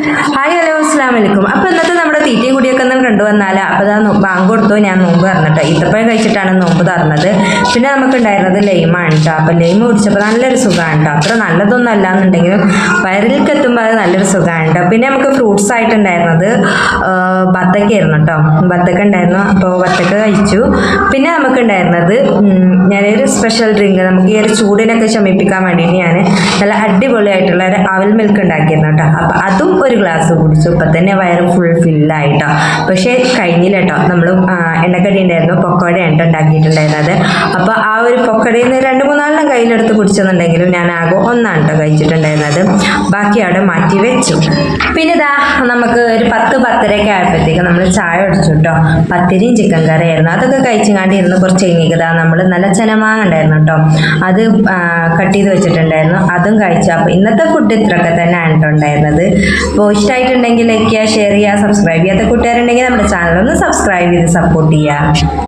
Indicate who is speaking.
Speaker 1: Hi hello അസ്സലാമു അലൈക്കും. അപ്പോൾ ഇന്നത്തെ നമ്മുടെ തീറ്റയും കൂടിയൊക്കെ ഒന്ന് കണ്ടുവന്നാൽ അപ്പോൾ അതാ ബാങ്ക് കൊടുത്തു. ഞാൻ നോമ്പ് തുറന്നിട്ട് ഈത്തപ്പഴം കഴിച്ചിട്ടാണ് നോമ്പ് തുറന്നത്. പിന്നെ നമുക്കുണ്ടായിരുന്നത് ലൈമാണ് കേട്ടോ. അപ്പോൾ ലൈം കുടിച്ചപ്പോൾ നല്ലൊരു സുഖമാണ് കേട്ടോ. അത്ര നല്ലതൊന്നും അല്ല എന്നുണ്ടെങ്കിലും വയറിലേക്ക് എത്തുമ്പോൾ അത് നല്ലൊരു സുഖമാണ് കേട്ടോ. പിന്നെ നമുക്ക് ഫ്രൂട്ട്സ് ആയിട്ടുണ്ടായിരുന്നത് ബത്തക്കയായിരുന്നു കേട്ടോ. ബത്തക്ക ഉണ്ടായിരുന്നു, അപ്പോൾ ബത്തക്ക കഴിച്ചു. പിന്നെ നമുക്കുണ്ടായിരുന്നത് ഞാനൊരു സ്പെഷ്യൽ ഡ്രിങ്ക്, നമുക്ക് ഈ ഒരു ചൂടിനൊക്കെ ശമിപ്പിക്കാൻ വേണ്ടിയിട്ട് ഞാൻ നല്ല അടിപൊളിയായിട്ടുള്ള ഒരു അവൽ മിൽക്ക് ഉണ്ടാക്കിയിരുന്നു കേട്ടോ. അപ്പോൾ അതും ഒരു ഗ്ലാസ് കുടിച്ചു. ഇപ്പം തന്നെ വയറ് ഫുൾ ഫില്ലായിട്ടോ. പക്ഷേ കഴിഞ്ഞില്ല കേട്ടോ. നമ്മൾ എണ്ണക്കടി ഉണ്ടായിരുന്നു, പൊക്കോടയാണ് ഉണ്ടാക്കിയിട്ടുണ്ടായിരുന്നത്. അപ്പോൾ ആ ഒരു പൊക്കടയിൽ നിന്ന് 2-3 കയ്യിലെടുത്ത് കുടിച്ചെന്നുണ്ടെങ്കിലും ഞാൻ ആകെ ഒന്നാണ് കേട്ടോ കഴിച്ചിട്ടുണ്ടായിരുന്നത്. ബാക്കി അവിടെ മാറ്റി വെച്ചു. പിന്നെ ഇതാ നമുക്ക് ഒരു 10-10:30 ആയപ്പോഴത്തേക്ക് നമ്മൾ ചായ കുടിച്ചു കേട്ടോ. പത്തിരിയും ചിക്കൻ കറിയായിരുന്നു. അതൊക്കെ കഴിച്ചുകൊണ്ടിരുന്നു. കുറച്ച് കഴിഞ്ഞിതാ നമ്മൾ നല്ല ചെനമാങ്ങ ഉണ്ടായിരുന്നു കേട്ടോ. അത് കട്ട് ചെയ്ത് വെച്ചിട്ടുണ്ടായിരുന്നു, അതും കഴിച്ചു. അപ്പോൾ ഇന്നത്തെ ഫുഡ് ഇത്രയൊക്കെ തന്നെയാണ് കേട്ടോ ഉണ്ടായിരുന്നത്. അപ്പോൾ ഇഷ്ടമായിട്ടുണ്ടെങ്കിൽ ലൈക്ക് ചെയ്യുക, ഷെയർ ചെയ്യുക, സബ്സ്ക്രൈബ് ചെയ്യാത്ത കൂട്ടുകാരുണ്ടെങ്കിൽ നമ്മുടെ ചാനലൊന്ന് സബ്സ്ക്രൈബ് ചെയ്ത് സപ്പോർട്ട് ചെയ്യുക.